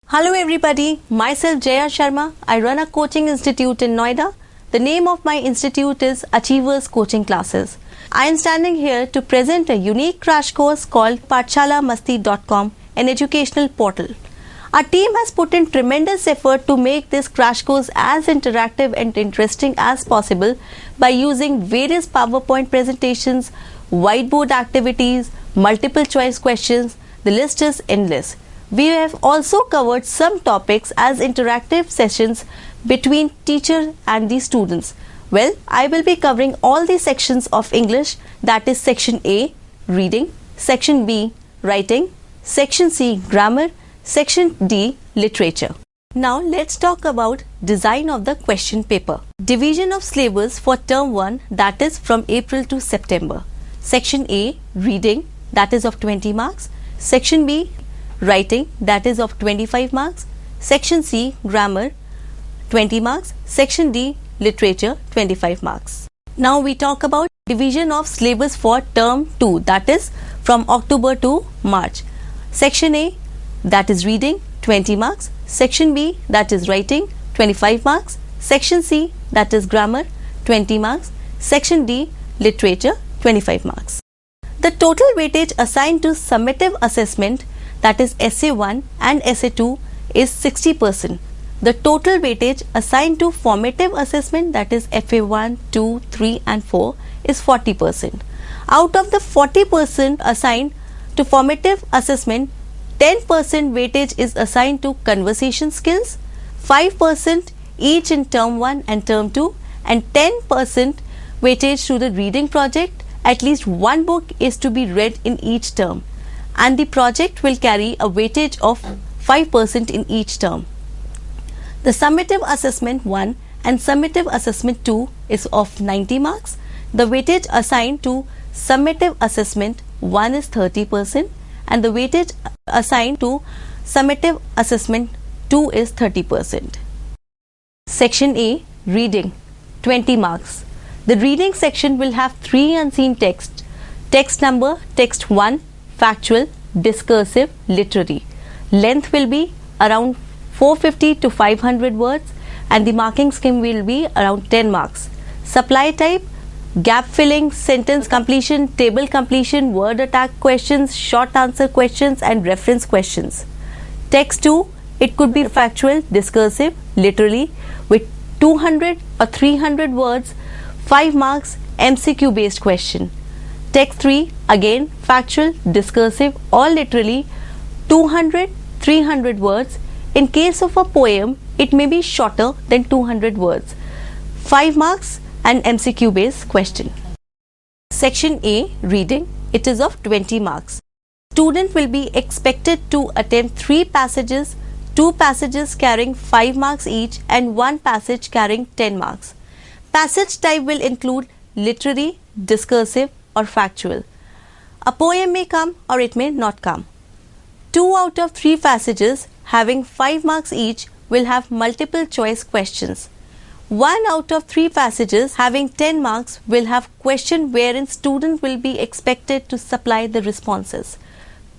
Hello everybody, myself Jaya Sharma. I run a coaching institute in Noida. The name of my institute is Achievers Coaching Classes. I am standing here to present a unique crash course called pathshalamasti.com, an educational portal. Our team has put in tremendous effort to make this crash course as interactive and interesting as possible by using various PowerPoint presentations, whiteboard activities, multiple choice questions. The list is endless. We have also covered some topics as interactive sessions between teacher and the students. Well, I will be covering all the sections of English, that is section A, reading, section B, writing, section C, grammar, section D, literature. Now let's talk about design of the question paper. Division of syllabus for term 1, that is from April to September. Section A, reading, that is of 20 marks. Section B, writing, that is of 25 marks. Section C, grammar, 20 marks. Section D, literature, 25 marks. Now we talk about division of syllabus for term 2, that is from October to March. Section A, that is reading, 20 marks. Section B, that is writing, 25 marks. Section C, that is grammar, 20 marks. Section D, literature, 25 marks. The total weightage assigned to summative assessment, that is Essay 1 and Essay 2, is 60%. The total weightage assigned to formative assessment, that is FA 1, 2, 3 and 4, is 40%. Out of the 40% assigned to formative assessment, 10% weightage is assigned to conversation skills, 5% each in term 1 and term 2, and 10% weightage to the reading project. At least one book is to be read in each term, and the project will carry a weightage of 5% in each term. The summative assessment 1 and summative assessment 2 is of 90 marks. The weightage assigned to summative assessment 1 is 30%, and the weightage assigned to summative assessment 2 is 30%. Section A, reading, 20 marks. The reading section will have 3 unseen texts. Text number, text 1, factual, discursive, literary. Length will be around 450 to 500 words, and the marking scheme will be around 10 marks. Supply type, gap filling, sentence completion, table completion, word attack questions, short answer questions and reference questions. Text 2, it could be factual, discursive, literary with 200 or 300 words, 5 marks, MCQ based question. Text 3, again factual, discursive or literally 200, 300 words. In case of a poem, it may be shorter than 200 words. 5 marks and MCQ based question. Section A, reading, it is of 20 marks. Student will be expected to attempt 3 passages, 2 passages carrying 5 marks each and 1 passage carrying 10 marks. Passage type will include literary, discursive or factual. A poem may come or it may not come. 2 out of 3 passages having 5 marks each will have multiple choice questions. 1 out of 3 passages having 10 marks will have question wherein student will be expected to supply the responses.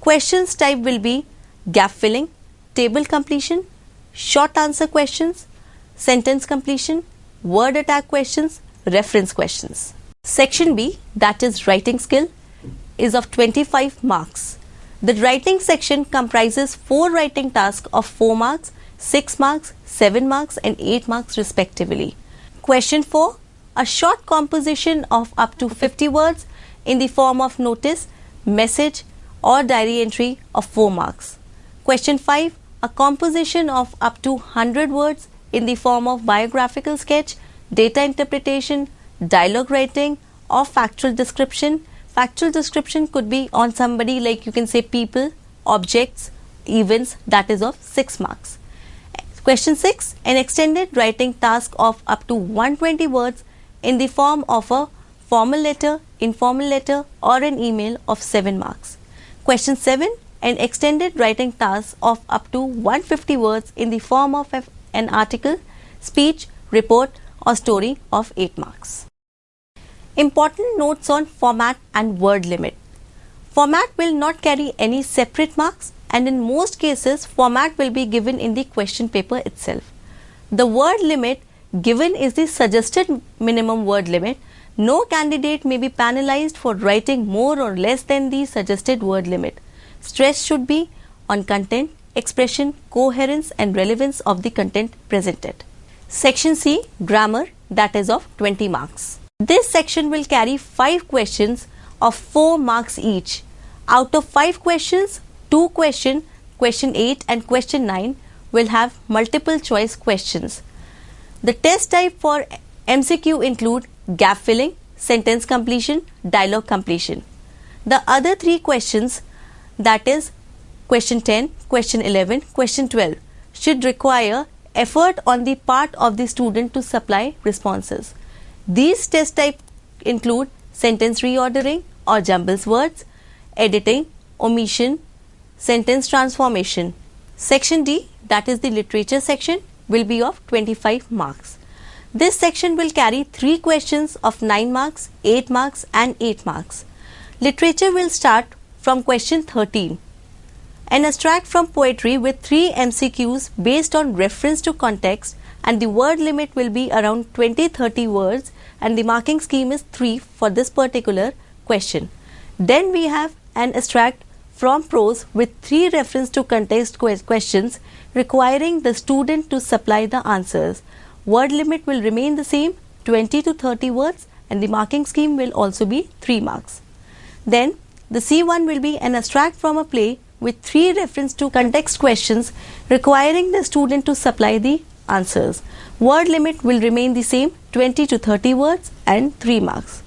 Questions type will be gap filling, table completion, short answer questions, sentence completion, word attack questions, reference questions. Section B, that is writing skill, is of 25 marks. The writing section comprises 4 writing tasks of 4 marks, 6 marks, 7 marks and 8 marks respectively. Question 4, a short composition of up to 50 words in the form of notice, message or diary entry of 4 marks. Question 5, a composition of up to 100 words in the form of biographical sketch, data interpretation, dialogue writing or factual description. Factual description could be on somebody, like you can say people, objects, events, that is of 6 marks. Question 6, an extended writing task of up to 120 words in the form of a formal letter, informal letter or an email of 7 marks. Question 7, an extended writing task of up to 150 words in the form of an article, speech, report or story of 8 marks. Important notes on format and word limit. Format will not carry any separate marks and in most cases format will be given in the question paper itself. The word limit given is the suggested minimum word limit. No candidate may be penalized for writing more or less than the suggested word limit. Stress should be on content, expression, coherence and relevance of the content presented. Section C, grammar, that is of 20 marks. This section will carry 5 questions of 4 marks each. Out of 5 questions, 2 questions, question 8 and question 9 will have multiple choice questions. The test type for MCQ include gap filling, sentence completion, dialogue completion. The other 3 questions, that is question 10, question 11, question 12, should require effort on the part of the student to supply responses. These test types include sentence reordering or jumbles words, editing, omission, sentence transformation. Section D, that is the literature section, will be of 25 marks. This section will carry 3 questions of 9 marks, 8 marks and 8 marks. Literature will start from question 13. An extract from poetry with 3 MCQs based on reference to context, and the word limit will be around 20-30 words and the marking scheme is 3 for this particular question. Then we have an extract from prose with 3 reference to context questions requiring the student to supply the answers. Word limit will remain the same, 20 to 30 words, and the marking scheme will also be 3 marks. Then the C1 will be an extract from a play with 3 reference to context questions requiring the student to supply the answers. Word limit will remain the same, 20 to 30 words and 3 marks.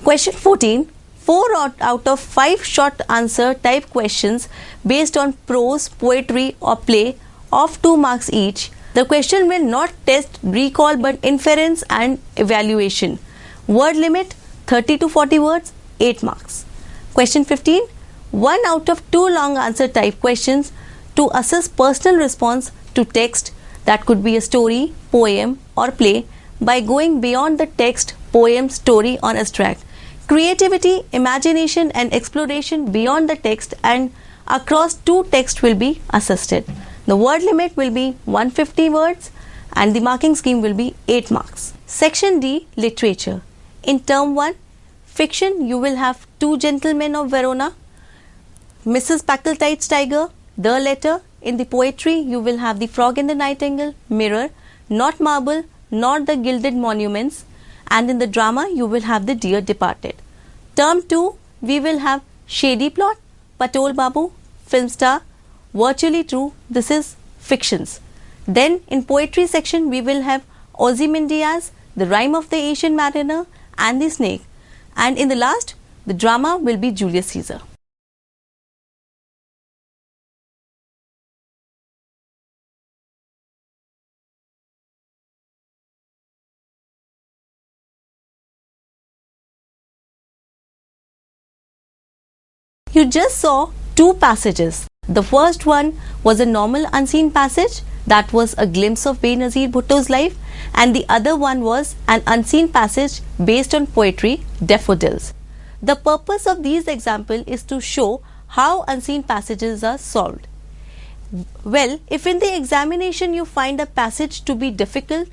Question 14. 4 out of 5 short answer type questions based on prose, poetry or play of 2 marks each. The question will not test recall but inference and evaluation. Word limit 30 to 40 words, 8 marks. Question 15. 1 out of 2 long answer type questions to assess personal response to text, that could be a story, poem or play, by going beyond the text, poem, story or extract. Creativity, imagination and exploration beyond the text and across 2 texts will be assessed. The word limit will be 150 words and the marking scheme will be 8 marks. Section D, literature. In term 1, fiction, you will have 2 Gentlemen of Verona, Mrs. Packletide's Tiger, The Letter. In the poetry, you will have The Frog and the Nightingale, Mirror, Not Marble, Not the Gilded Monuments, and in the drama, you will have The Dear Departed. Term 2, we will have Shady Plot, Patol Babu, Film Star, Virtually True. This is fictions. Then in poetry section, we will have Ozymandias, The Rime of the Asian Mariner, and The Snake. And in the last, the drama will be Julius Caesar. You just saw 2 passages. The first one was a normal unseen passage, that was a glimpse of Benazir Bhutto's life, and the other one was an unseen passage based on poetry, Daffodils. The purpose of these examples is to show how unseen passages are solved. Well, if in the examination you find a passage to be difficult,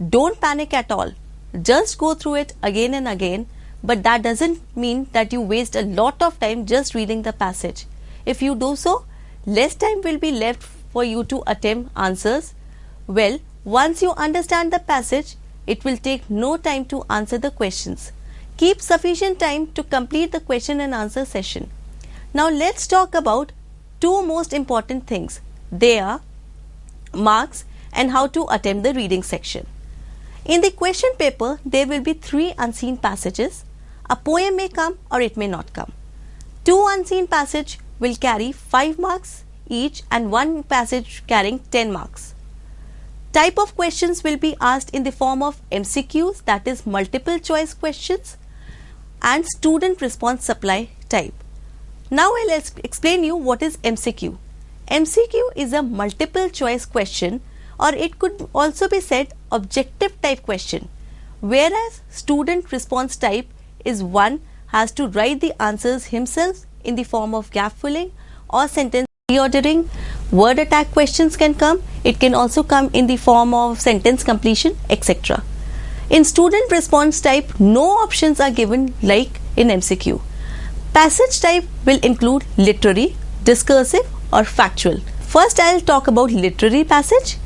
don't panic at all. Just go through it again and again. But that doesn't mean that you waste a lot of time just reading the passage. If you do so, less time will be left for you to attempt answers. Well, once you understand the passage, it will take no time to answer the questions. Keep sufficient time to complete the question and answer session. Now let's talk about 2 most important things. They are marks and how to attempt the reading section. In the question paper, there will be 3 unseen passages. A poem may come or it may not come. 2 unseen passages will carry 5 marks each and 1 passage carrying 10 marks. Type of questions will be asked in the form of MCQs, that is multiple choice questions, and student response supply type. Now I'll explain you what is MCQ. MCQ is a multiple choice question, or it could also be said objective type question, whereas student response type is one has to write the answers himself in the form of gap filling, or sentence reordering. Word attack questions can come. It can also come in the form of sentence completion, etc. In student response type, no options are given like in MCQ. Passage type will include literary, discursive or factual. First I'll talk about literary passage.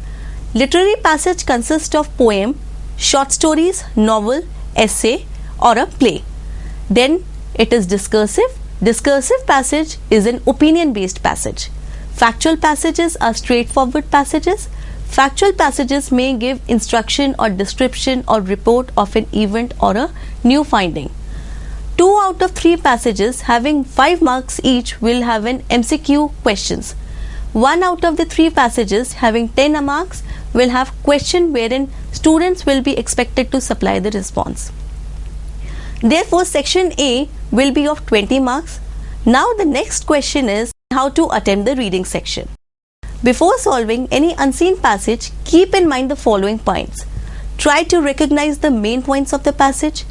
Literary passage consists of poem, short stories, novel, essay or a play. Then it is discursive. Discursive passage is an opinion-based passage. Factual passages are straightforward passages. Factual passages may give instruction or description or report of an event or a new finding. 2 out of 3 passages having 5 marks each will have an MCQ questions. 1 out of the 3 passages having 10 marks will have question wherein students will be expected to supply the response. Therefore, section A will be of 20 marks. Now the next question is how to attempt the reading section. Before solving any unseen passage, keep in mind the following points. Try to recognize the main points of the passage.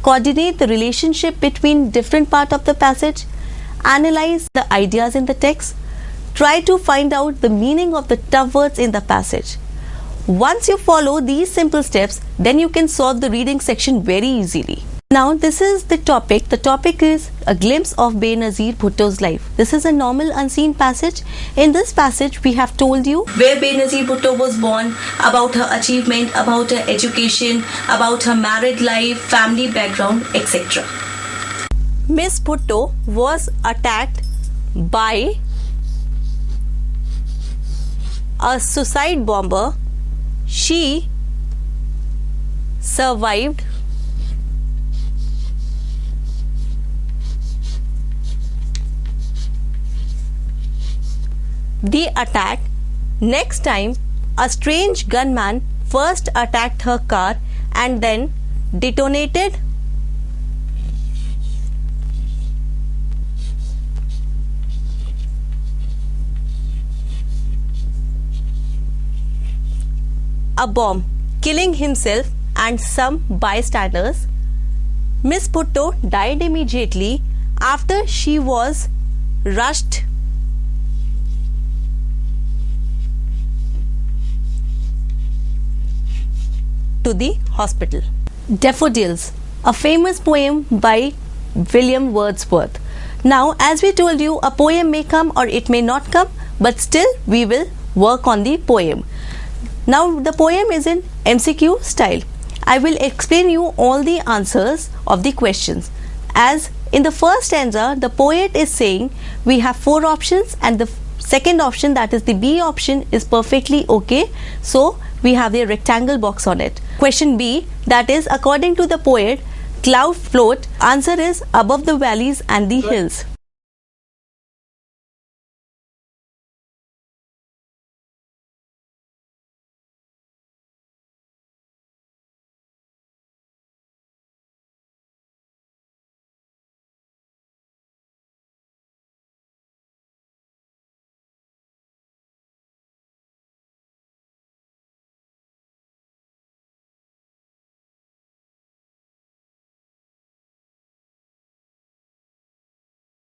Coordinate the relationship between different parts of the passage. Analyze the ideas in the text. Try to find out the meaning of the tough words in the passage. Once you follow these simple steps, then you can solve the reading section very easily. Now this is the topic. The topic is a glimpse of Benazir Bhutto's life. This is a normal unseen passage. In this passage we have told you where Benazir Bhutto was born, about her achievement, about her education, about her married life, family background, etc. Miss Bhutto was attacked by a suicide bomber. She survived the attack. Next time, a strange gunman first attacked her car and then detonated a bomb, killing himself and some bystanders. Miss Bhutto died immediately after she was rushed to the hospital. Daffodils, a famous poem by William Wordsworth. Now, as we told you, a poem may come or it may not come, but still we will work on the poem. Now, the poem is in MCQ style. I will explain you all the answers of the questions. As in the first stanza, the poet is saying we have 4 options and the second option, that is the B option, is perfectly okay. So, we have the rectangle box on it. Question B, that is according to the poet, cloud float, answer is above the valleys and the hills.